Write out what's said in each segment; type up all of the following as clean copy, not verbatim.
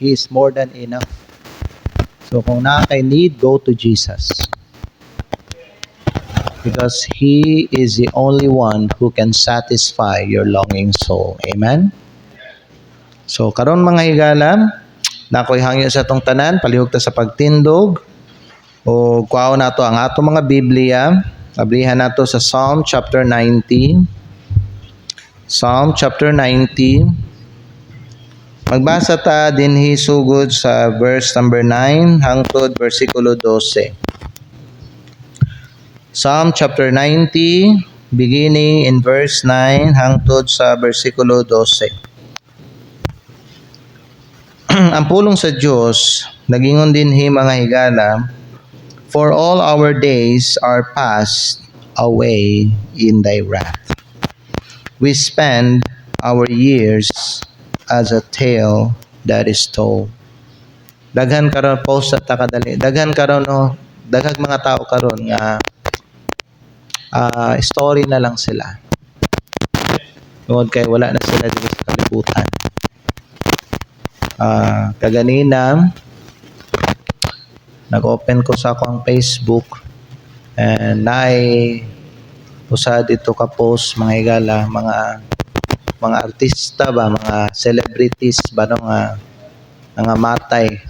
He is more than enough. So kung nakaka-need, go to Jesus. Because He is the only one who can satisfy your longing soul. Amen? So karon mga higala, nakoy hangyo sa tong tanan, palihog ta sa pagtindog, o kuhaon nato ang ato mga Biblia. Ablihan nato sa Psalm chapter 90. Psalm chapter 90. Magbasa ta dinhi sugod sa verse number 9 hangtod versikulo 12. Psalm chapter 90 beginning in verse 9 hangtod sa versikulo 12. Ang pulong sa Dios nagingon dinhi mga higala, for all our days are passed away in thy wrath. We spend our years as a tale that is told. Daghan karon post sa takadali. Daghan karon daghang mga tao karon nga story na lang sila. Tungod kay wala na sila dito sa kalibutan. Kaganina nag-open ko sa akong Facebook and usa dito ka post mga higala, mga artista ba, mga celebrities ba nga matay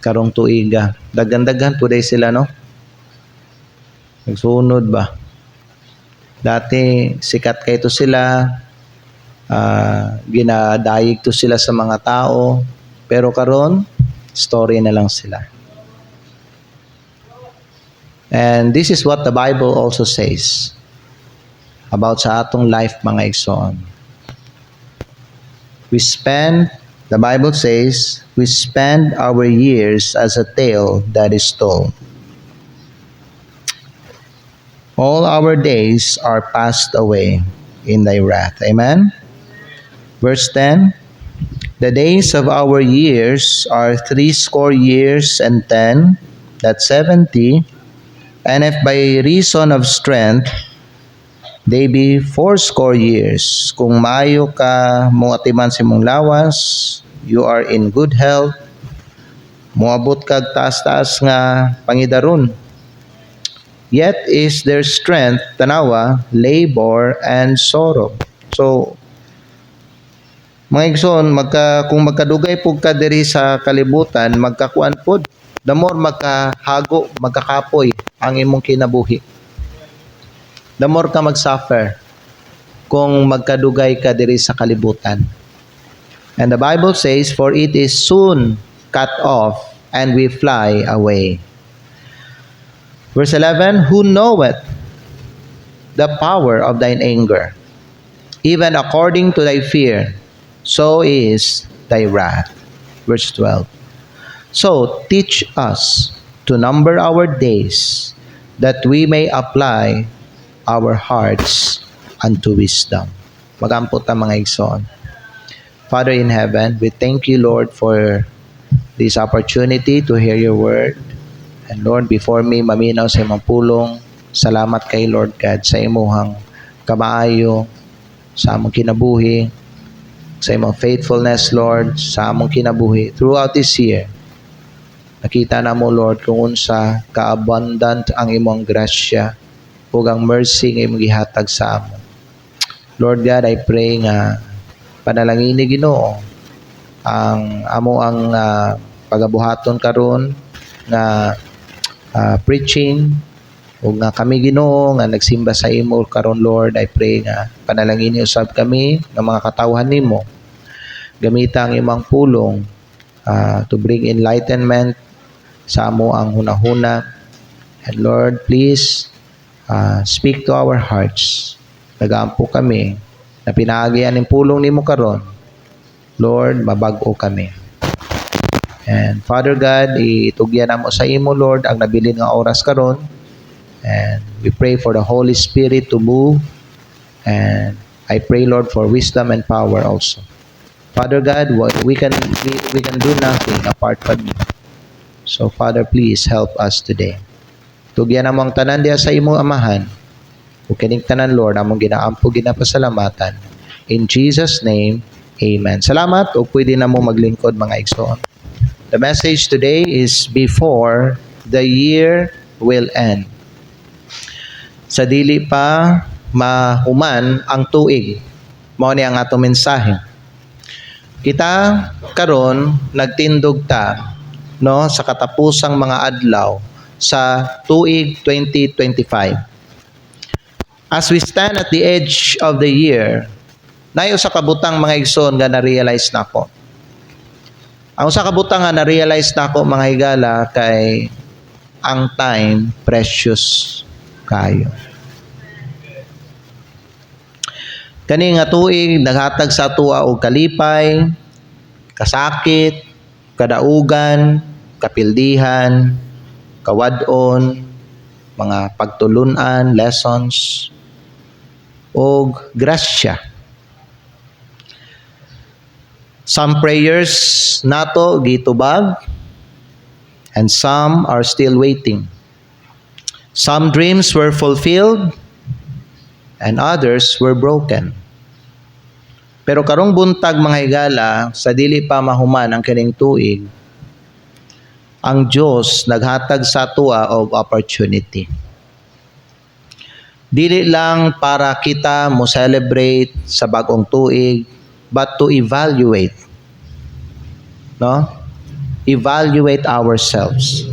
karong tuiga. Daghan puday sila no. Nagsunod ba. Dati sikat kay to sila, ginadayig to sila sa mga tao, pero karon story na lang sila. And this is what the Bible also says about sa atong life mga igsoon. The Bible says, we spend our years as a tale that is told. All our days are passed away in thy wrath. Amen? Verse 10, the days of our years are 80 years and 10, that's 70, and if by reason of strength, they be 80 years. Kung maayo ka, muatiman si mong lawas, you are in good health, muabot kag taas-taas nga pangidaron. Yet is their strength, tanawa, labor and sorrow. So, mga igsoon, kung magkadugay po ka diri sa kalibutan, magkakuan po, the more magkahago, magkakapoy ang imong kinabuhi. The more ka mag-suffer kung magkadugay ka diri sa kalibutan. And the Bible says, for it is soon cut off and we fly away. Verse 11, who knoweth the power of thine anger? Even according to thy fear, so is thy wrath. Verse 12. So teach us to number our days, that we may apply our hearts unto wisdom. Magampot ang mga igsoon. Father in heaven, we thank you, Lord, for this opportunity to hear your word. And Lord, before me maminaw sa imong pulong, salamat kay Lord God sa imuhang kamaayo, sa among kinabuhi, sa imong faithfulness, Lord, sa among kinabuhi throughout this year. Nakita na mo, Lord, kung unsa ka-abundant ang imong grasya ug ang mercy nga imong gihatag sa amo. Lord God, I pray nga panalangin ni Ginoo ang pagabuhaton karon nga preaching ug nga kami Ginoo nga nagsimba sa imo karon, Lord. I pray nga panalangin ni usab kami nga mga katawhan nimo. Gamita ang imong pulong to bring enlightenment sa amo ang hunahuna. And Lord, please speak to our hearts. Nagaampo kami na pinaagyan ng pulong nimo karon. Lord, mabag-o kami. And Father God, itugyan namo sa imo, Lord, ang nabilin nga oras karon. And we pray for the Holy Spirit to move. And I pray, Lord, for wisdom and power also. Father God, we can do nothing apart from you. So Father, please help us today. Tugyan among tanan diya sa imong amahan. Ug kining tanan, Lord, among ginaampo ginapasalamatan. In Jesus' name, Amen. Salamat o pwede na mo maglingkod mga igsoon. The message today is before the year will end. Sa dili pa mahuman ang tuig. Mao ni ang atong mensahe. Kita karon nagtindog ta no sa katapusang mga adlaw sa tuig 2025. As we stand at the edge of the year, nayo sa kabutang mga igsoon nga na-realize nako. Ang sa kabutang nga na-realize nako mga higala kay ang time precious kayo. Kani nga tuig naghatag sa tuwa og kalipay, kasakit, kadaugan, kapildihan, kawadon, mga pagtulunan, lessons, og grasya. Some prayers nato gitubag and some are still waiting. Some dreams were fulfilled and others were broken. Pero karong buntag mga higala, sa dili pa mahuman ang kining tuig, ang Dios naghatag sa tuwa og opportunity. Dili lang para kita mo celebrate sa bagong tuig, but to evaluate. No? Evaluate ourselves.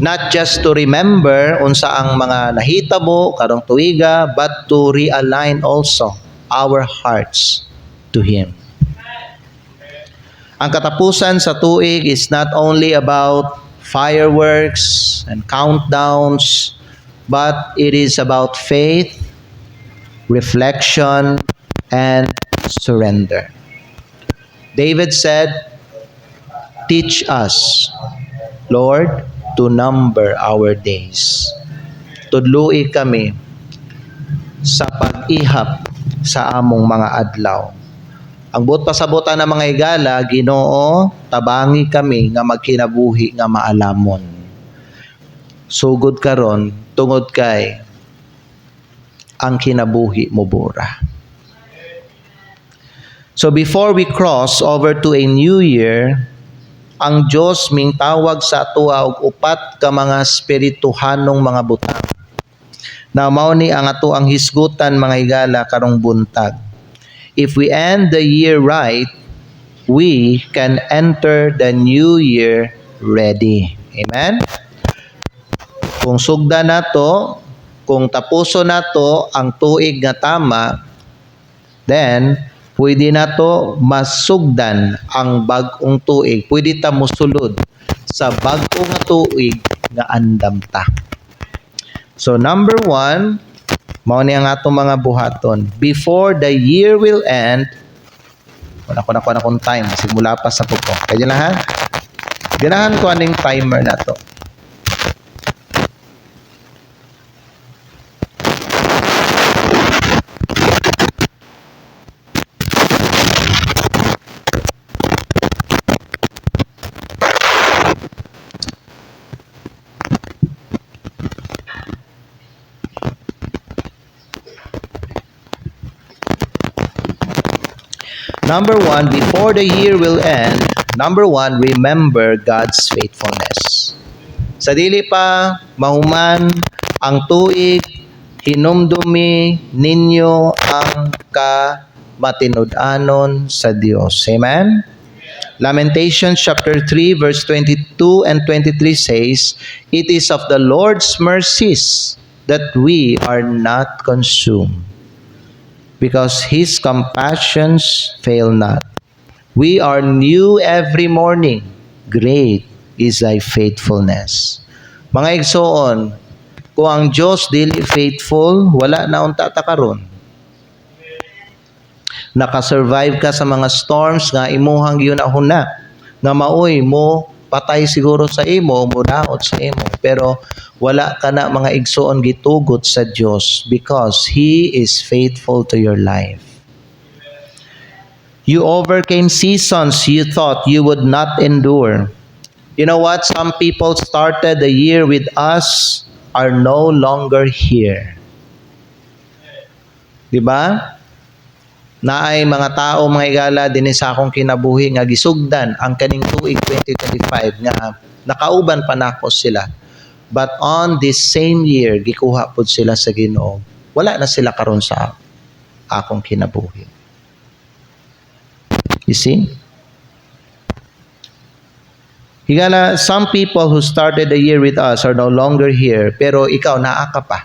Not just to remember unsa ang mga nahitabo karong tuiga, but to realign also our hearts to Him. Ang katapusan sa tuig is not only about fireworks and countdowns, but it is about faith, reflection, and surrender. David said, "Teach us, Lord, to number our days." Tudloi kami sa pag-ihap sa among mga adlaw. Ang buot pasabutan ng mga higala, Ginoo, tabangi kami nga magkinabuhi nga maalamon. Sugod karon tungod kay ang kinabuhi mo bura. So before we cross over to a new year, ang Diyos ming tawag sa atua og upat ka mga espirituhanong mga butang. Na mao ni ang ato ang hisgutan mga higala karong buntag. If we end the year right, we can enter the new year ready. Amen? Kung sugda nato, kung tapuso nato ang tuig nga tama, then pwede nato masugdan ang bag-ong tuig. Pwede ta mosulod sa bag-ong nga tuig nga andam ta. So number 1, mao ni ang atong mga buhaton. Before the year will end, wala ko na kung time, simula pa sa puko. Kaya na ha? Ganahan ko aning timer na to. Number 1, before the year will end, number 1, remember God's faithfulness. Sa dili pa mahuman ang tuig, hinumdumi ninyo ang kamatinud-anon sa Dios. Amen? Lamentations chapter 3 verse 22 and 23 says, "It is of the Lord's mercies that we are not consumed, because His compassions fail not. We are new every morning. Great is Thy faithfulness." Mga igsoon, kung ang Diyos dili faithful, wala na unta ta karon. Nakasurvive ka sa mga storms nga imuhang yunahuna, nga maoy mo patay siguro sa imo, mudaot sa imo, pero wala ka na mga igsoon gitugot sa Dios because He is faithful to your life. You overcame seasons you thought you would not endure. You know what? Some people started the year with us are no longer here. Diba? Naay mga tao mga higala dinhi sa akong kinabuhi nga gisugdan ang kaning tuig 2025 nga nakauban pa nako sila. But on this same year gikuha pud sila sa Ginoo. Wala na sila karon sa akong kinabuhi. You see? Higala, some people who started the year with us are no longer here, pero ikaw naa ka pa.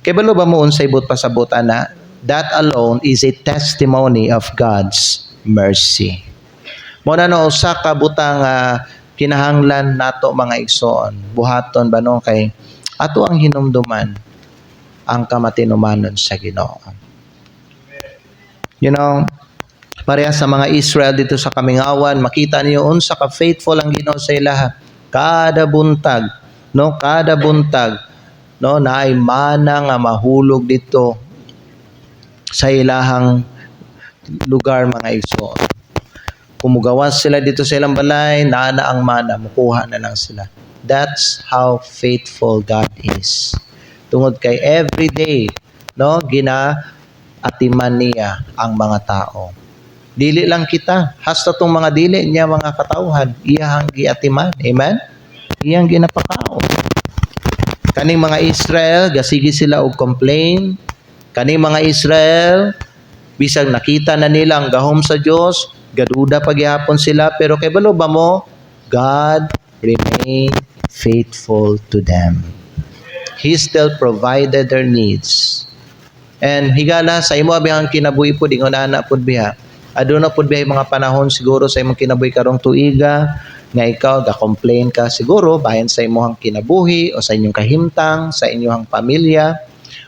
Kay balo ba mo unsay but pasabot ana? That alone is a testimony of God's mercy. Mo na no usa ka butang kinahanglan nato mga igsoon. Buhaton ba no kay ato ang hinumduman ang kamatinumanon sa Ginoo. You know, pareha sa mga Israel dito sa Kamingawan, makita niyo unsa ka faithful ang Ginoo sa ilaha. Kada buntag, naay mana nga mahulog dito sa ilahang lugar mga igsoon. Kumugawas sila dito sa ilang balay, naa ang mana, mukuha na lang sila. That's how faithful God is. Tungod kay everyday, ginaatiman niya ang mga tao. Dili lang kita, hasta tong mga dili niya mga katawhan, iyang giatiman. Amen? Iyang ginapakao. Kaning mga Israel, gasigi sila og complain. Kaning mga Israel, bisag nakita na nila ang gahom sa Dios, gaduda pagyapon sila, pero kay balo ba mo, God remained faithful to them. He still provided their needs. And higala sa imo abihang kinabuhi pud ingon ana pud biha. Aduna pud biya mga panahon siguro sa imong kinabuhi karong tuiga nga ikaw ga-complain ka siguro bahin sa imong kinabuhi o sa inyong kahimtang, sa inyong pamilya.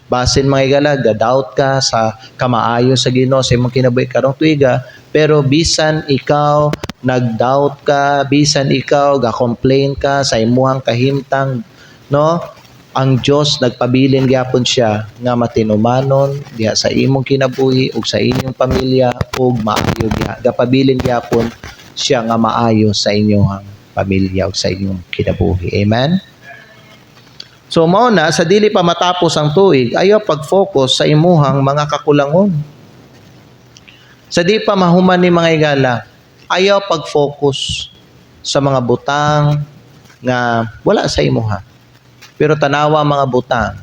Basin mga higala, ga-doubt ka sa kamaayo sa Ginoo sa imong kinabuhi karong tuiga, pero bisan ikaw nag-doubt ka, bisan ikaw ga-complain ka sa imong kahimtang, ang Dios nagpabilin gyapon siya nga matinumanon diha sa imong kinabuhi ug sa inyong pamilya ug maayo diha. Gapabilin gyapon siya nga maayo sa inyong pamilya ug sa inyong kinabuhi. Amen. So mao na sa dili pa matapos ang tuig, ayaw pag-focus sa imuhang mga kakulangon. Sa di pa mahuman ni mga higala, ayaw pag-focus sa mga butang nga wala sa imuha. Pero tanawa mga butang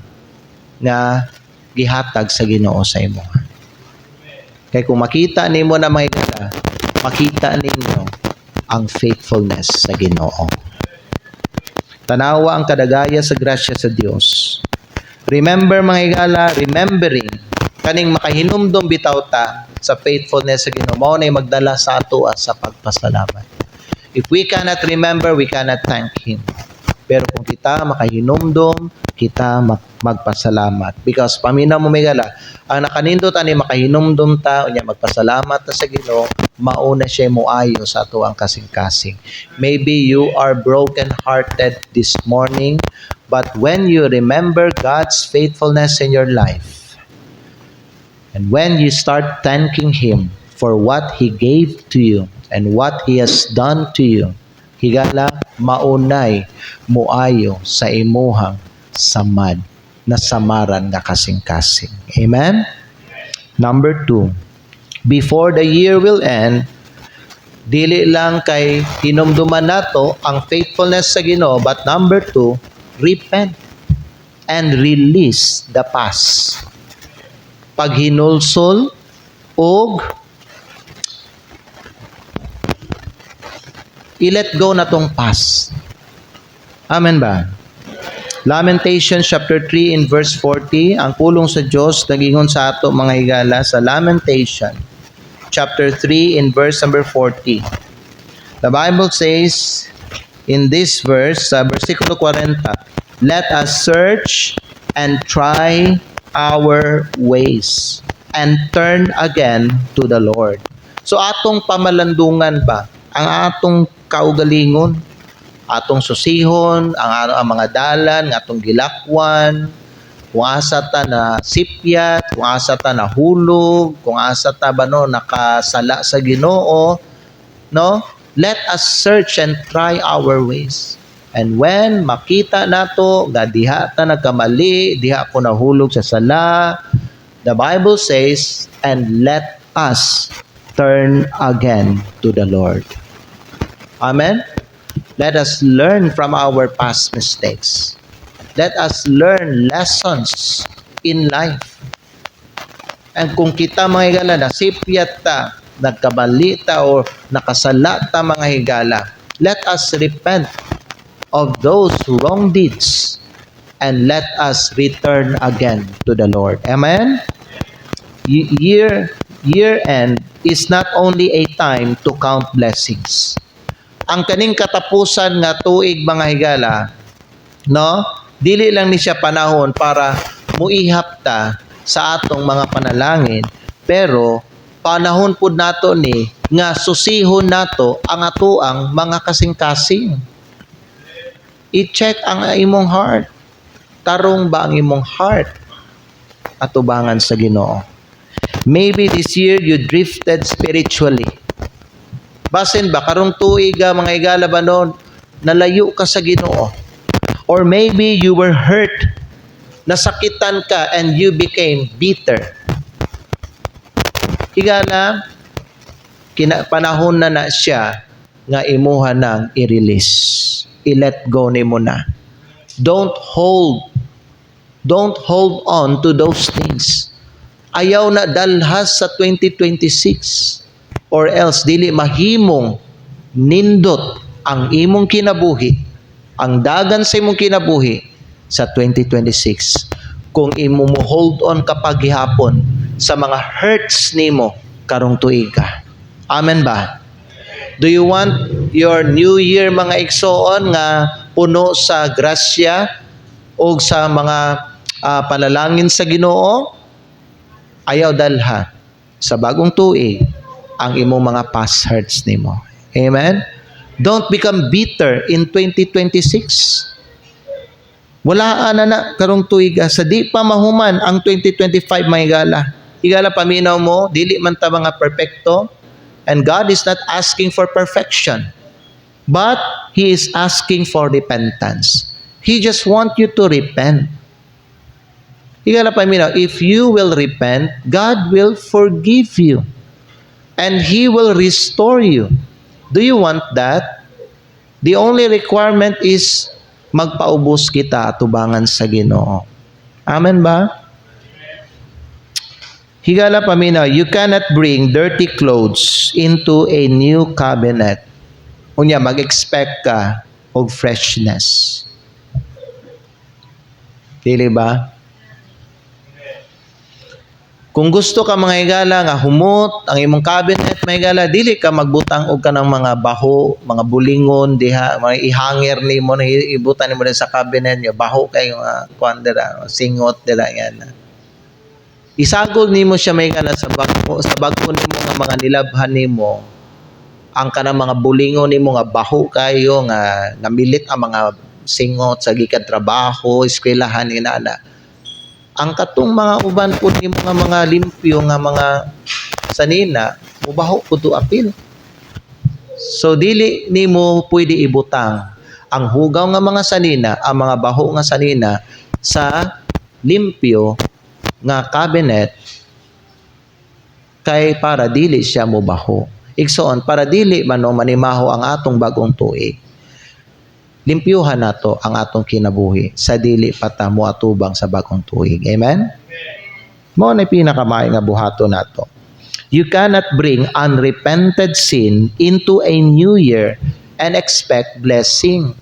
nga gihatag sa Ginoo sa imo. Kay kung makita nimo na mga higala, makita ninyo ang faithfulness sa Ginoo. Tanawa ang kadagaya sa grasya sa Dios. Remember mga higala, remembering kaning makahinumdom bitaw ta sa faithfulness sa Ginoo mao nay magdala sa ato sa pagpasalamat. If we cannot remember, we cannot thank Him. Pero kung kita makahinumdom, kita magpasalamat. Because paminaw mo megala, ang nakanindot ani makahinumdom ta, unya magpasalamat ta sa Ginoo, mauna siya moayo sa ato ang kasing-kasing. Maybe you are broken-hearted this morning, but when you remember God's faithfulness in your life, and when you start thanking Him for what He gave to you and what He has done to you, higala, maunay muayo sa imuhang samad na samaran nga kasing-kasing. Amen? Number 2, before the year will end, dili lang kay hinumduman nato ang faithfulness sa Ginoo, but number 2, repent and release the past. Paghinulsol og i-let go na tong past. Amen ba? Lamentation chapter 3 in verse 40, ang pulong sa Dios nagingon sa ato mga higala sa Lamentation chapter 3 in verse number 40. The Bible says in this verse, sa versikulo 40, let us search and try our ways and turn again to the Lord. So atong pamalandungan ba, ang atong kaugalingon, atong susihon, ang mga dalan, ang atong gilakwan, kung asa ta na sipyat, kung asa ta na hulog, kung asa ta ba nakasala sa Ginoo, let us search and try our ways. And when makita nato nga diha ta nagkamali, diha ko nahulog sa sala, the Bible says, and let us turn again to the Lord. Amen? Let us learn from our past mistakes. Let us learn lessons in life. And kung kita mga higala, nasipyat ta, nagkabalita o nakasala ta mga higala, let us repent of those wrong deeds and let us return again to the Lord. Amen? Year end is not only a time to count blessings. Ang kaning katapusan nga tuig mga higala, no? Dili lang ni siya panahon para muihap ta sa atong mga panalangin, pero panahon pud nato ni nga susihon nato ang atoang mga kasing-kasing. I-check ang imong heart. Tarong ba ang imong heart atubangan sa Ginoo? Maybe this year you drifted spiritually. Basin ba karong tuig mga higala ba noon nalayo ka sa Ginoo? Or maybe you were hurt, nasakitan ka and you became bitter. Higala, panahon na siya nga imuha nang i-release. I-let go nimo na. Don't hold on to those things. Ayaw na dalhas sa 2026. Or else, dili mahimong nindot ang imong kinabuhi, ang dagan sa imong kinabuhi sa 2026. Kung imo mo hold on kapag gihapon sa mga hurts nimo karong tuig ka. Amen ba? Do you want your new year mga igsoon nga puno sa grasya o sa mga panalangin sa Ginoo? Ayaw dalha sa bagong tuig ang imong mga past hurts nimo. Amen? Don't become bitter in 2026. Wala na karong tuig sa di pa mahuman ang 2025 mga higala. Higala paminaw mo, dili man ta mga perpekto, and God is not asking for perfection. But He is asking for repentance. He just want you to repent. Higala paminaw, if you will repent, God will forgive you. And He will restore you. Do you want that? The only requirement is magpaubos kita atubangan sa Ginoo. Amen ba? Higala paminaw, you cannot bring dirty clothes into a new cabinet. Unya, mag-expect ka of freshness. Dili ba? Kung gusto ka mga higala nga humot ang imong cabinet mga higala, dili ka magbutang og kanang mga baho, mga bulingon diha, mga ihanger nimo na ibutan nimo sa cabinet niyo, baho kay kuan dira, singot dira yan. Isagol nimo siya mga higala sa bago nimo nga mga nilabhan nimo. Ang kanang mga bulingon nimo nga baho kayo nga namilit ang mga singot sa gikan trabaho, eskwelahan inana. Ang katong mga uban po ni mga limpyo nga mga sanina, mubaho po to apil. So dili nimo pwede ibutang ang hugaw nga mga sanina, ang mga baho nga sanina sa limpyo nga cabinet kay para dili siya mubaho. Igsoon, para dili man manimaho ang atong bagong tuig. Limpyuhan nato ang atong kinabuhi sa dili pata mo atubang sa bagong tuig. Amen? Mo na pinakamay nga buhato nato. You cannot bring unrepented sin into a new year and expect blessing.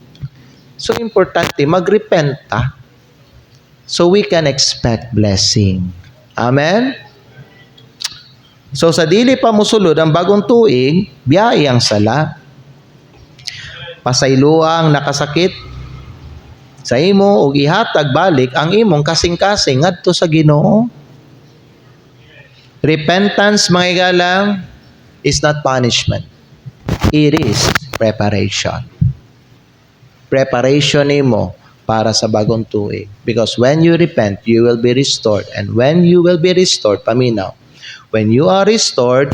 So importante magrepent ta so we can expect blessing. Amen? So sa dili pa mosulod ang bagong tuig, biyahe ang sala. Pasayloang nakasakit sa imo ug ihatag balik ang imong kasing-kasing ngadto sa Ginoo. Repentance mga higala is not punishment. It is preparation. Preparation nimo para sa bagong tuig. Because when you repent, you will be restored. And when you will be restored, paminaw, when you are restored,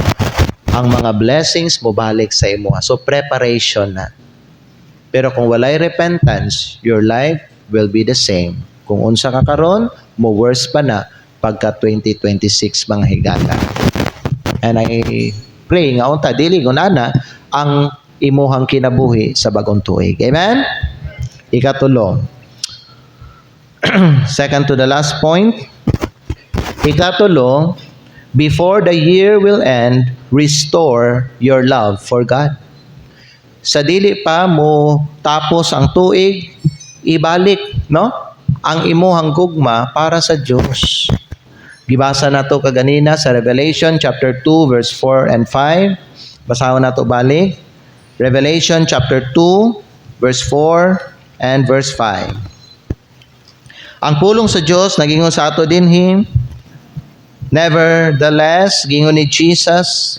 ang mga blessings mo balik sa imo. So preparation na. Pero kung walay repentance, your life will be the same. Kung unsa ka karon, mo worse pa na pagka 2026 mga higala. And I pray nga unta dili gunana ang imuhang kinabuhi sa bagong tuig. Amen? Ikatulo. Second to the last point. Ikatulo, before the year will end, restore your love for God. Sa dili pa mo tapos ang tuig, ibalik, no? Ang imuhang gugma para sa Diyos. Gibasa na to kaganina sa Revelation chapter 2 verse 4 and 5. Basahon na to balik. Revelation chapter 2 verse 4 and verse 5. Ang pulong sa Diyos nagingon sa ato dinhi. Nevertheless, gingon ni Jesus,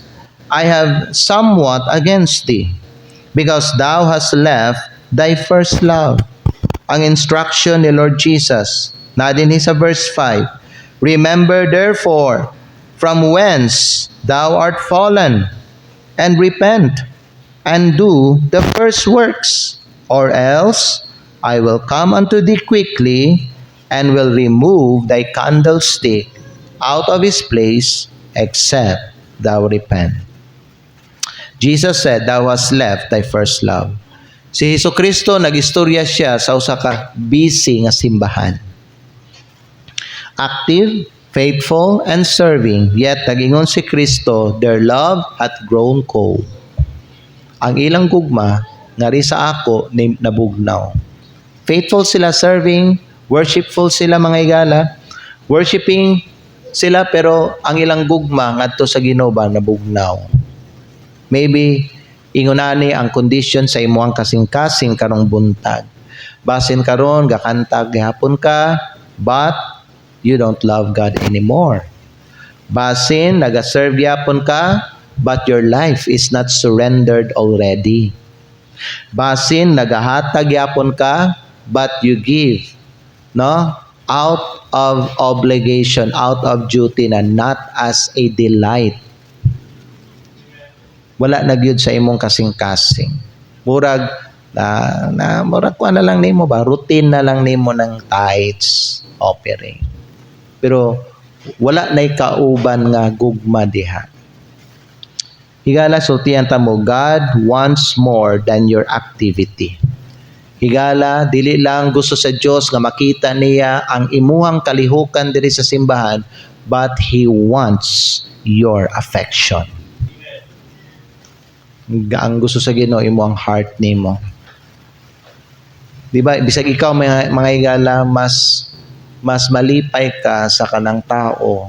I have somewhat against thee, because thou hast left thy first love. Ang instruction ni Lord Jesus, na din sa verse 5, remember therefore from whence thou art fallen, and repent, and do the first works, or else I will come unto thee quickly, and will remove thy candlestick out of his place, except thou repent. Jesus said, thou hast left thy first love. Si Jesucristo, nag-istorya siya sa usa ka busy nga simbahan. Active, faithful, and serving, yet nagingon si Kristo, their love hath grown cold. Ang ilang gugma, nga ri sa ako, nabugnaw. Faithful sila serving, worshipful sila mga igala, worshiping sila pero ang ilang gugma ngadto sa Ginoo ba nabugnaw. Maybe ingunani ang condition sa imuhang kasing-kasing karong buntag. Basin karon gakanta gihapon ka but you don't love God anymore. Basin naga-serve yapon ka but your life is not surrendered already. Basin nagahatag yapon ka but you give, no? Out of obligation, out of duty na, not as a delight. Wala na gyud sa imong kasing-kasing. Murag murag ko na lang nimo ba, routine na lang nimo ng tithes offering. Pero wala nay kauban nga gugma diha. Higala sultihan ta mo, God wants more than your activity. Higala, dili lang gusto sa Diyos nga makita niya ang imuhang kalihukan diri sa simbahan, but He wants your affection. Ang gusto sa Ginoo imuhang heart nimo. Di ba? Bisag ikaw mga higala, mas malipay ka sa kanang tao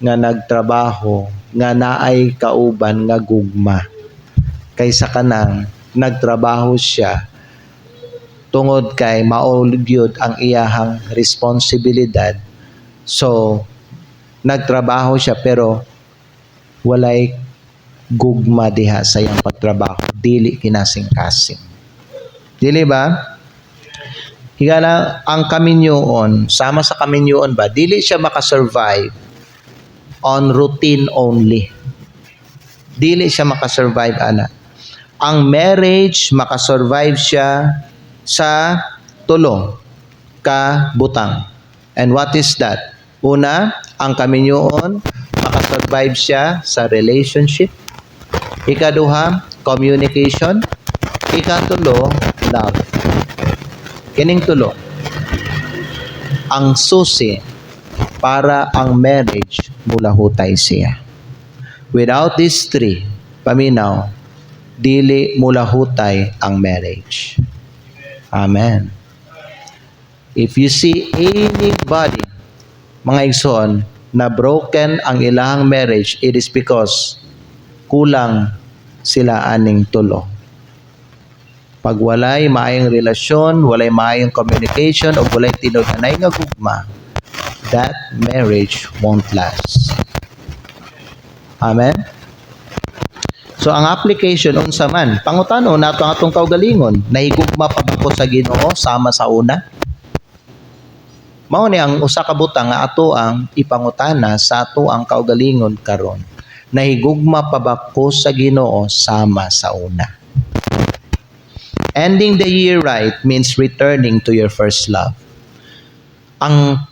nga nagtrabaho, nga naay kauban nga gugma, kaysa kanang nagtrabaho siya tungod kay maulyod ang iyahang responsibilidad. So, nagtrabaho siya pero walay gugma diha sa iyang pagtrabaho. Dili kinasing-kasing. Dili ba? Higala, ang kaminyoon, sama sa kaminyoon ba, dili siya makasurvive on routine only. Dili siya makasurvive, ana. Ang marriage, makasurvive siya sa tulo ka butang. And what is that? Una, ang kaminyoon, makasurvive siya sa relationship. Ikaduha, communication. Ikatulo, love. Kining tulo, ang susi para ang marriage mulahutay siya. Without these three, paminaw, dili mulahutay ang marriage. Amen. If you see anybody, mga igsoon, na broken ang ilang marriage, it is because kulang sila aning tulo. Pag walay maayong relasyon, walay maayong communication, o walay tinuganay nga gugma, that marriage won't last. Amen? So ang application unsa man, pangutano nato ang atong kaugalingon, nahigugma pa ba ko sa Ginoo sama sa una? Mao ni ang usa ka butang nga ato ang ipangutana sa ato ang kaugalingon karon. Nahigugma pa ba ko sa Ginoo sama sa una? Ending the year right means returning to your first love. Ang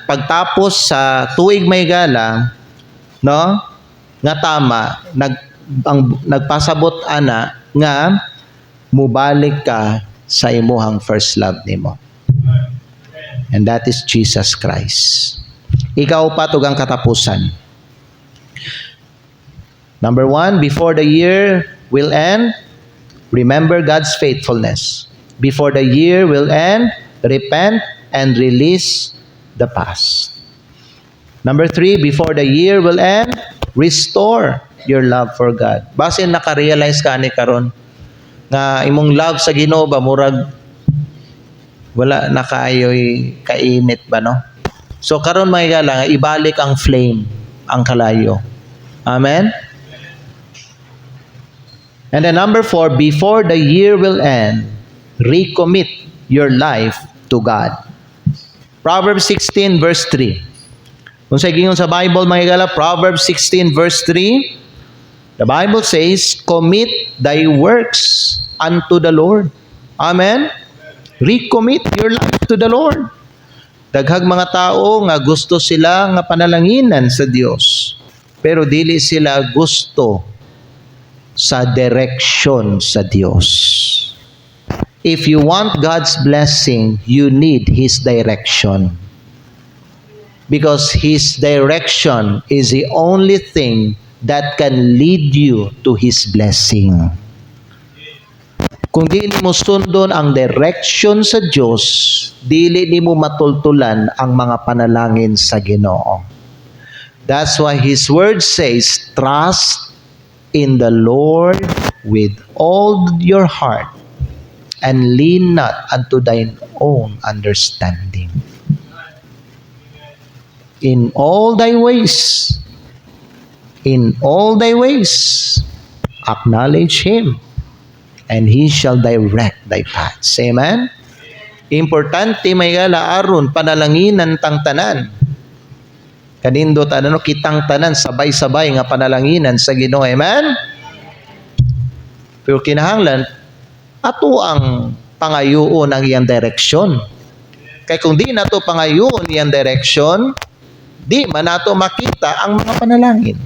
pagtapos sa tuig may gala, no? nga tama, nagpasabot ana nga mubalik ka sa imuhang first love nimo. And that is Jesus Christ. Ikaw pa tugang katapusan. Number 1, before the year will end, remember God's faithfulness. Before the year will end, repent and release the past. Number 3, before the year will end, restore your love for God. Basin naka-realize ka ni karon nga imong love sa Ginoo ba murag wala na kaayoy kainit ba no? So karon may gala ibalik ang flame, ang kalayo. Amen. And then number 4, before the year will end, recommit your life to God. Proverbs 16 verse 3. Kung sa gingon sa Bible mga gala, Proverbs 16 verse 3, the Bible says, commit thy works unto the Lord. Amen? Recommit your life to the Lord. Daghang mga tao nga gusto sila nga panalanginan sa Dios, pero dili sila gusto sa direksyon sa Dios. If you want God's blessing, you need His direction. Because His direction is the only thing that can lead you to His blessing. Kung di mo sundon ang direction sa Diyos, dili nimo matultulan ang mga panalangin sa Ginoo. That's why His word says, trust in the Lord with all your heart and lean not unto thine own understanding. In all thy ways, acknowledge Him, and He shall direct thy paths. Amen? Importante may gala aron panalanginan tang tanan. Kanindot kitang tanan sabay-sabay nga panalanginan sa Ginoo. Amen? Pero kinahanglan ato ang pangayoon ang iyang direksyon. Kay kung di nato pangayoon iyang direksyon, di man nato makita ang mga panalangin.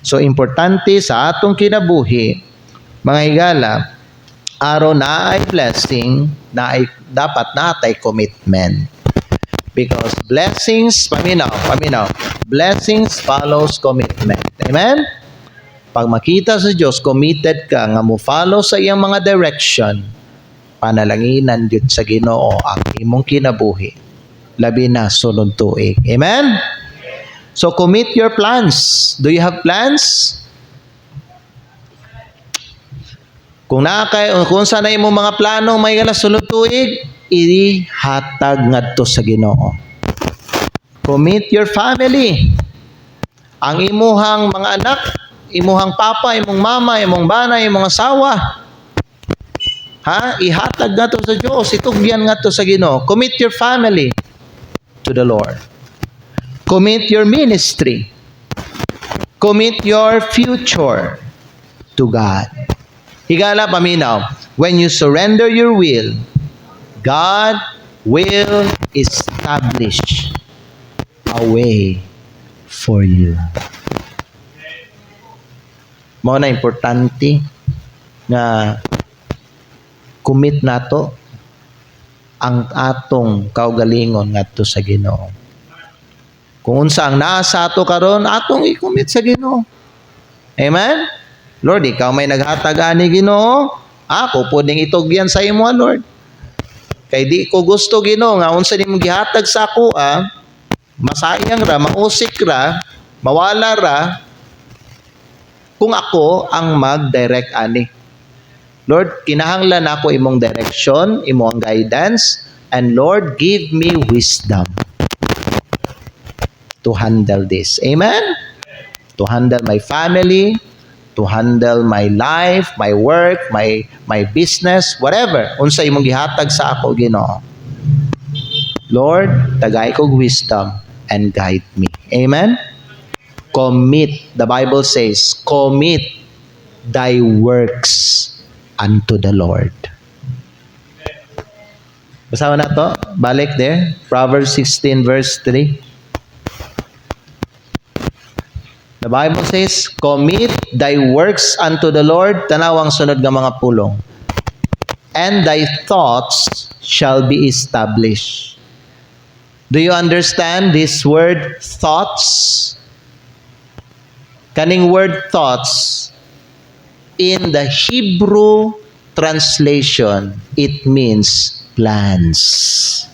So importante sa atong kinabuhi, mga higala, aron na ay blessing, dapat natay commitment. Because blessings, paminaw, blessings follows commitment. Amen? Pag makita sa Diyos, committed ka nga mo follow sa iyang mga direction, panalanginan yun sa Ginoo ang imong kinabuhi. Labi na sunod tuig. Amen? So commit your plans. Do you have plans? Kung sa na imong mga plano may gala sunod tuig, ihatag ngadto sa Ginoo. Commit your family. Ang imuhang mga anak, imuhang papa, imong mama, imong bana, imong asawa. Ihatag ngadto sa Dios, itugyan ngadto sa Ginoo. Commit your family to the Lord. Commit your ministry. Commit your future to God. Higala paminaw, when you surrender your will, God will establish a way for you. Mao na importante nga commit nato ang atong kaugalingon ngadto sa Ginoo. Kung unsa ang naa sa ato karon, atong i-commit sa Ginoo. Amen? Lord, ikaw may naghatag ani Ginoo, ako puding itugyan sa imo, Lord. Kay di ko gusto Ginoo nga unsa nimong gihatag sa ako, masayang ra, mausik ra, mawala ra kung ako ang mag-direct ani. Lord, kinahanglan ako imong direction, imong guidance, and Lord, give me wisdom to handle this. Amen? To handle my family, to handle my life, my work, my business, whatever. Unsa imong gihatag sa ako, Ginoo. Lord, tagay kog wisdom and guide me. Amen? Commit. The Bible says, commit thy works unto the Lord. Basawa na to. Balik there. Proverbs 16 verse 3. The Bible says, commit thy works unto the Lord, tanawang sunod nga mga pulong, and thy thoughts shall be established. Do you understand this word thoughts? Kaning word thoughts, in the Hebrew translation, it means plans.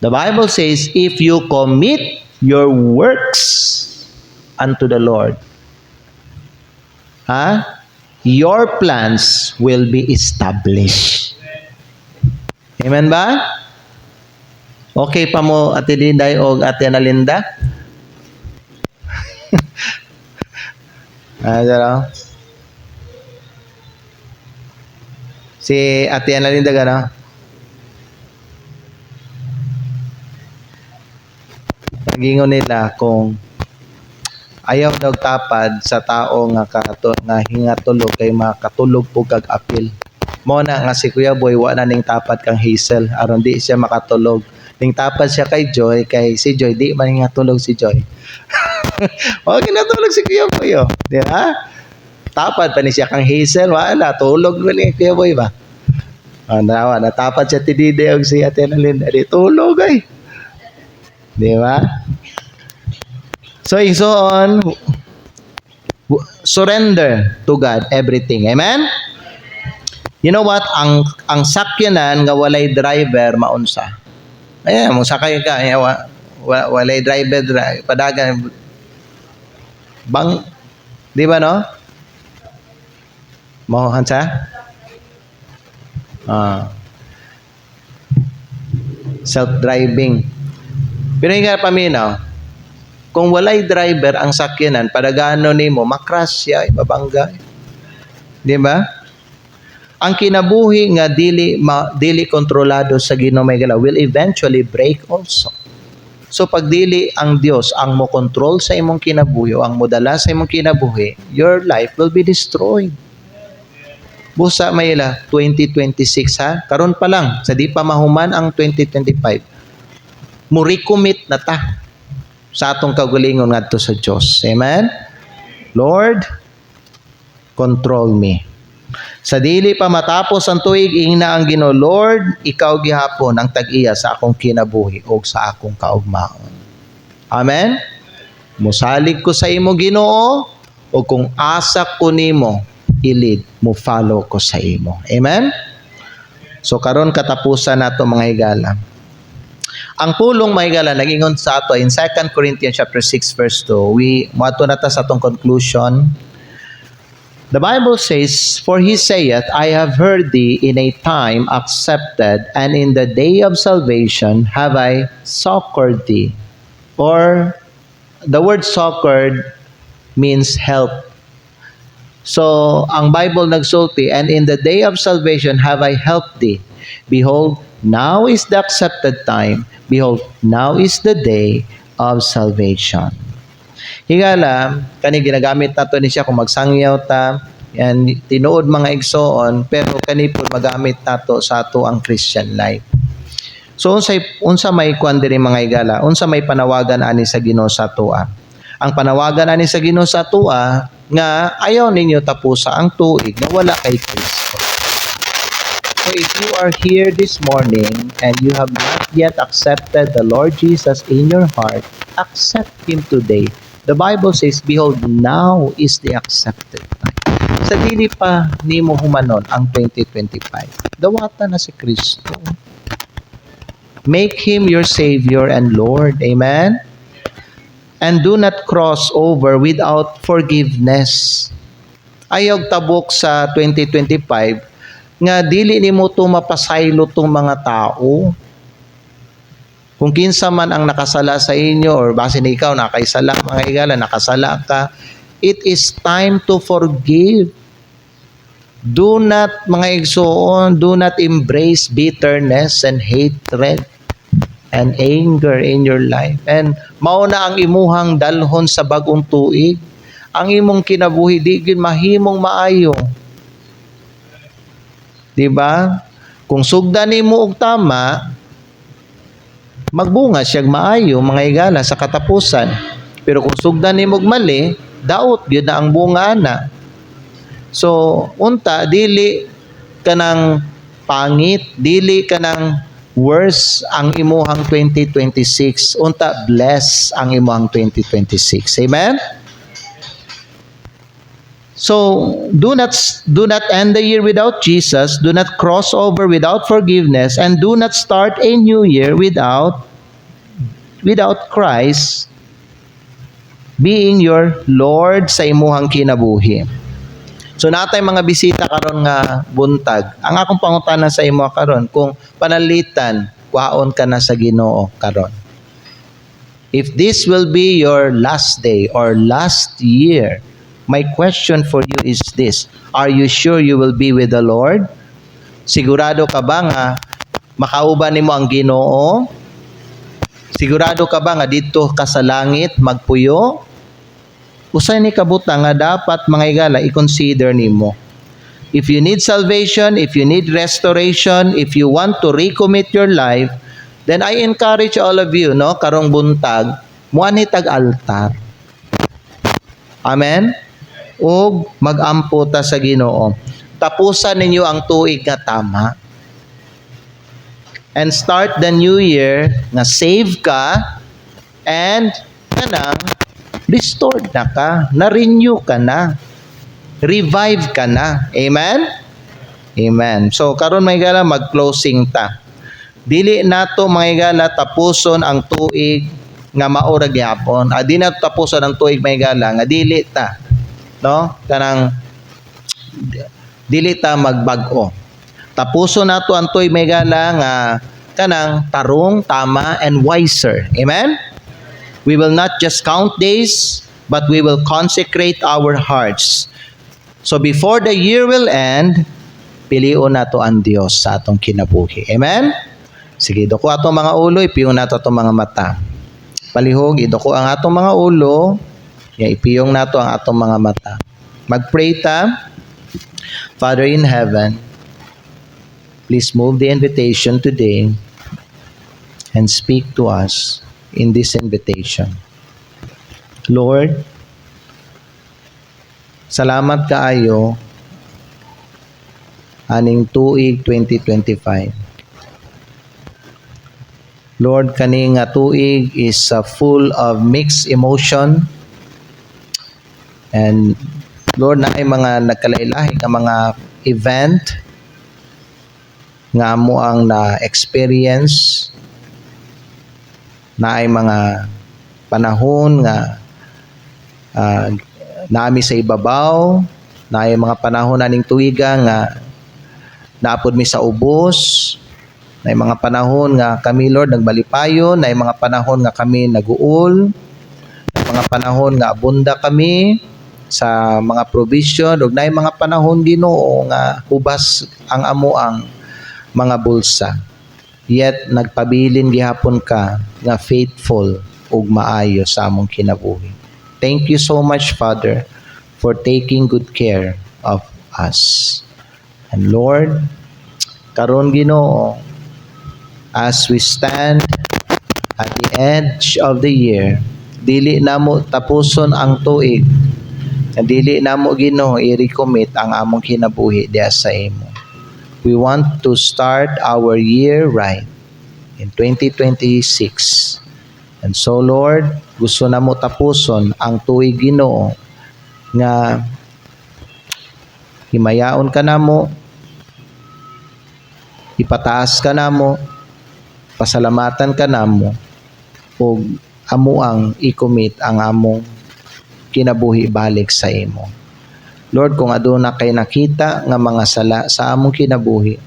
The Bible says, if you commit your works unto the Lord, your plans will be established. Amen ba? Okay pa mo, Ate Dinday o Ate Analinda? Si Ate Analinda gano'n? Nagingon nila kung ayaw daw tapad sa tao nga hingatulog kay makatulog po kag apil. Mo na nga si Kuya Boy wa na ning tapad kang Hazel aron di siya makatulog. Ning tapad siya kay Joy, kay si Joy di man hingatulog si Joy. Wa kinatulog si Kuya Boy, oh. Di ba? Tapad pa ni siya kang Hazel, wala tulog man ni Kuya Boy ba. Natapad siya ti Dide og si Ate Analinda, di tulog ay. Di ba? So on, surrender to God everything. Amen? You know what? Ang sakyanan nga walay driver maunsa. Ayan, mo sakay ka, walay driver, padagan bang, di ba no? Mo hansa? Self-driving. Pero nga paminaw, kung walay driver ang sakyanan, padagano nimo makras siya, ibabangga. Di ba? Ang kinabuhi nga dili kontrolado sa Ginoo may gala will eventually break also. So pag dili ang Dios ang mo control sa imong kinabuhi o ang modala sa imong kinabuhi, your life will be destroyed. Busa may 2026 ha, karon pa lang sa di pa mahuman ang 2025. Mo recommit na ta sa atong kagalingon ngadto sa Dios. Amen? Lord, control me. Sa dili pa matapos ang tuig, ingna ang Ginoo, Lord, ikaw gihapon ang tag-iya sa akong kinabuhi o sa akong kaugmaon. Amen? Musalig ko sa imo, Ginoo, o kung asa ko nimo, ilid, mo follow ko sa imo. Amen? So karon katapusan nato mga higala. Ang pulong mahigala nagingon sa ato in 2 Corinthians chapter 6 verse 2. Moadto na ta sa atong conclusion. The Bible says, "For he saith, I have heard thee in a time accepted, and in the day of salvation have I succored thee." Or the word succored means help. So ang Bible nagsulti, "And in the day of salvation have I helped thee. Behold, now is the accepted time. Behold, now is the day of salvation." Higala, kani ginagamit nato ni siya kung magsangyaw ta, yan tinuod mga igsoon, pero kani po magamit nato sa ato ang Christian life. So unsa may kuan diri mga higala, unsa may panawagan ani sa Ginoo sa atoa. Ang panawagan ani sa Ginoo sa atoa nga ayaw ninyo tapusa ang tuig na wala kay Kristo. So if you are here this morning and you have not yet accepted the Lord Jesus in your heart, accept Him today. The Bible says, "Behold, now is the accepted time." Sa dili pa nimo humanon ang 2025, dawata na si Kristo. Make Him your Savior and Lord. Amen? And do not cross over without forgiveness. Ayaw tabok sa 2025 nga dili nimo to mapasaylo tong mga tao. Kung kinsa man ang nakasala sa inyo or basin ikaw nakaisala, mga higala, nakasala ka, it is time to forgive. Do not, mga igsoon, do not embrace bitterness and hatred and anger in your life. And mauna ang imuhang dalhon sa bagong tuig. Ang imong kinabuhi di gyud mahimong maayo. Diba? Kung sugdan nimo og tama, magbunga siyag maayo mga higala sa katapusan. Pero kung sugdan nimog mali, daot gyud na ang bunga ana. So unta dili kanang pangit, dili kanang worse ang imuhang 2026. Unta bless ang imuhang 2026. Amen. So do not end the year without Jesus, do not cross over without forgiveness, and do not start a new year without Christ being your Lord sa imuhang kinabuhi. So natay mga bisita karon nga buntag. Ang akong pangutana sa imo karon, kung panalitan, kuhaon ka na sa Ginoo karon. If this will be your last day or last year, my question for you is this: are you sure you will be with the Lord? Sigurado ka ba nga makauban nimo ang Ginoo? Sigurado ka ba nga dito ka sa langit magpuyo? Usay ni kabutang nga dapat mga higala i-consider nimo. If you need salvation, if you need restoration, if you want to recommit your life, then I encourage all of you, no, karong buntag, muani tag altar. Amen? Ug magampo ta sa Ginoo. Tapusan ninyo ang tuig nga tama. And start the new year nga save ka and kanang restored na ka, na-renew ka na, revive ka na. Amen? Amen. So karon may higala mag-closing ta. Dili nato mga higala tapuson ang tuig nga mao ra gyapon. Di na tapuson ang tuig mga higala nga dili ta, no? Kanang dili ta magbag-o. Tapuson nato ang tuig mga higala nga kanang tarong, tama, and wiser. Amen? We will not just count days, but we will consecrate our hearts. So before the year will end, pilion nato ang Dios sa atong kinabuhi. Amen? Sige, idoko atong mga ulo, ipiyong nato atong mga mata. Palihog, idoko ang atong mga ulo, ipiyong nato ang atong mga mata. Mag-pray ta. Father in heaven, please move the invitation today and speak to us in this invitation. Lord, salamat kaayo aning tuig 2025. Lord, kani nga tuig is full of mixed emotion, and Lord, naay mga nagkalailahi nga mga event nga mo ang na-experience. Naay mga panahon nga naami sa ibabaw, naay mga panahon aning tuiga nga naapod mi sa ubos, naay mga panahon nga kami Lord nagbalipayon, naay mga panahon nga kami naguol, naay mga panahon nga abunda kami sa mga provision, ug naay mga panahon Ginoo nga ubas ang amuang mga bulsa. Yet nagpabilin gihapon ka nga faithful ug maayo sa among kinabuhi. Thank you so much, Father, for taking good care of us. And Lord, karon Ginoo, as we stand at the edge of the year, dili namo tapuson ang tuig, dili namo Ginoo i-recommit ang among kinabuhi diha sa imo. We want to start our year right in 2026. And so Lord, gusto na mo tapuson ang tuig Ginoo nga himayaon ka namo, ipataas ka namo, pasalamatan ka namo, ug amo ang i-commit ang among kinabuhi balik sa imo. Lord, kung aduna kay nakita nga mga sala sa among kinabuhi,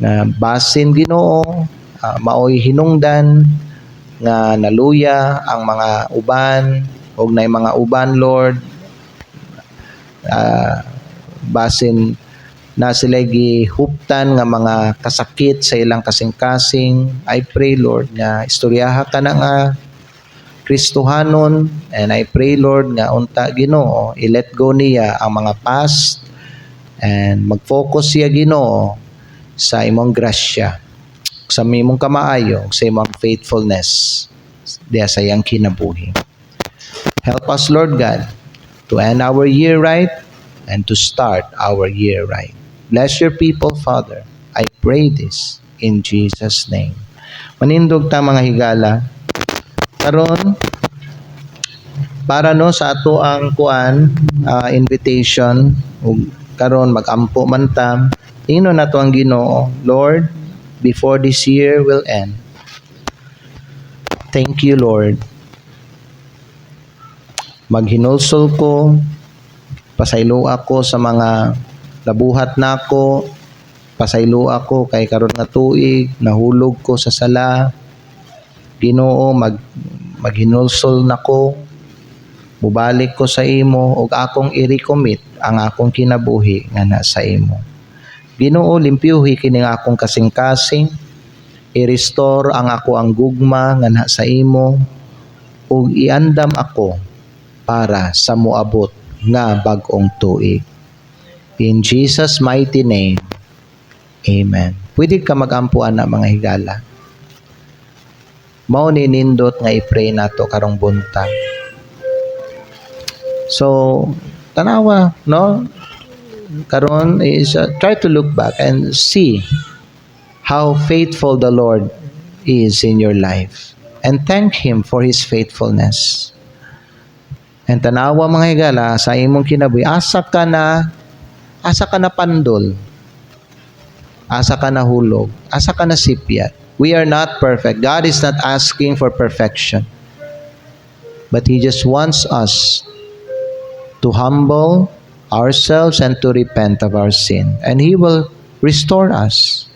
nga basin Ginoo, maoy hinungdan, nga naluya ang mga uban, o na mga uban, Lord, basin na sila gihuptan nga mga kasakit sa ilang kasing-kasing. I pray, Lord, nga istoryaha ka na nga Kristohanon, and I pray, Lord, nga unta Ginoo i-let go niya ang mga past and mag-focus siya Ginoo sa imong grasya, sa imong kamaayo, sa imong faithfulness diya sa iyang kinabuhi. Help us, Lord God, to end our year right and to start our year right. Bless your people, Father. I pray this in Jesus' name. Manindog ta mga higala. Karon para no sa ato ang invitation ug karon magampo man ta. Ino na to ang Ginoo, Lord, before this year will end. Thank you, Lord. Maghinulsol ko, pasaylo ako sa mga nabuhat nako, pasaylo ako kay karon nga tuig, nahulog ko sa sala. Ginoo, maghinulsol nako, mubalik ko sa imo ug akong i-recommit ang akong kinabuhi nga nasa imo. Ginoo, limpyuhi kini nga akong kasing-kasing, i-restore ang ako ang gugma nga nasa imo ug iandam ako para sa moabot nga bag-ong tuig. In Jesus' mighty name, amen. Pwede ka magampuan na mga higala. Mao ni nindot nga i-pray nato karong buntag. So, tanawa, no? Karon is try to look back and see how faithful the Lord is in your life and thank Him for His faithfulness. And tanawa mga higala sa imong kinabuhi, asa ka na pandol, asa ka na hulog, asa ka na sipyat. We are not perfect. God is not asking for perfection, but He just wants us to humble ourselves and to repent of our sin, and He will restore us.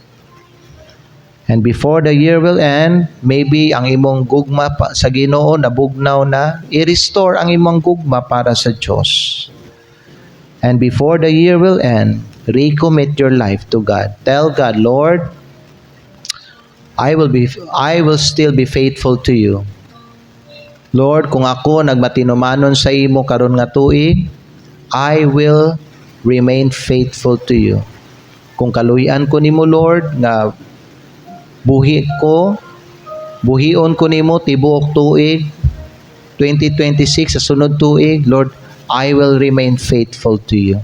And before the year will end, maybe ang imong gugma sa Ginoo nabugnaw na, i-restore ang imong gugma para sa Diyos. And before the year will end, recommit your life to God. Tell God, Lord, I will still be faithful to you. Lord, kung ako nagmatinumanon sa imo karon nga tuig, I will remain faithful to you. Kung kaluyan ko nimo, Lord, nga buhion ko nimo tibuok tuig 2026 sa sunod tuig, Lord, I will remain faithful to you.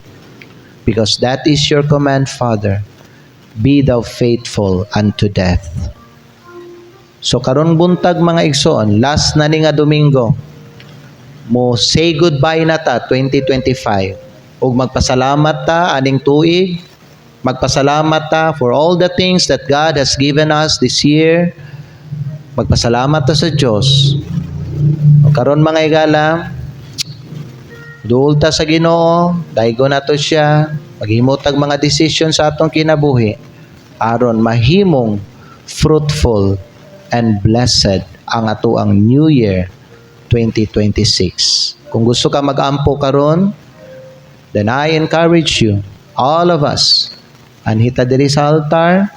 Because that is your command, Father. Be thou faithful unto death. So karon buntag mga igsoon, last na ni nga Domingo, mo say goodbye na ta 2025 ug magpasalamat ta aning tuig, magpasalamat ta for all the things that God has given us this year. Magpasalamat ta sa Dios. O karon mga higala, duol ta sa Ginoo, daygo nato siya, maghimot og mga decision sa atong kinabuhi aron mahimong fruitful and blessed ang ato ang New Year 2026. Kung gusto ka mag-ampo karon, then I encourage you, all of us, anhita diri sa altar,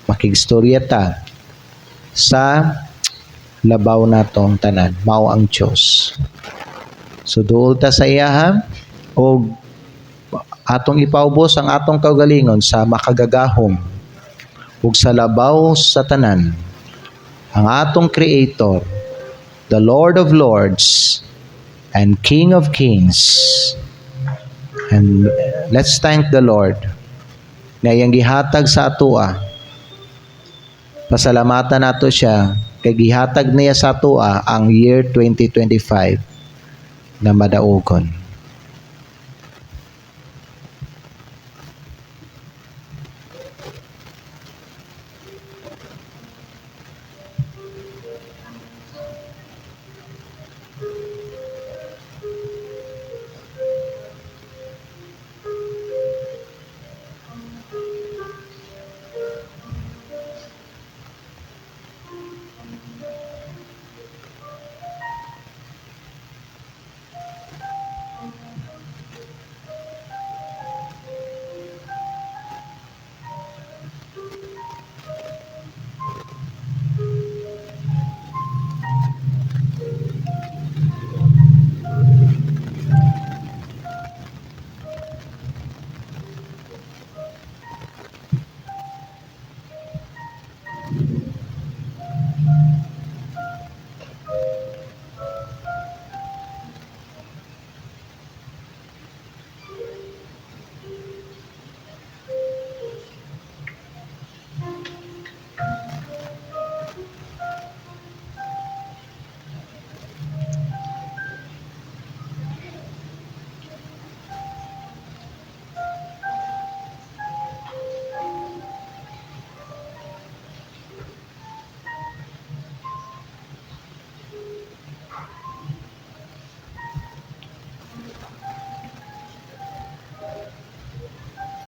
makigstorya ta sa labaw natong tanan, mao ang Dios. So duol ta sa iyaha o atong ipaubos ang atong kaugalingon sa makagagahom ug sa labaw sa tanan, ang atong Creator, the Lord of Lords and King of Kings. And let's thank the Lord na iyang gihatag sa atoa. Pasalamatan nato siya kay gihatag niya sa atoa ang year 2025 na madaugon.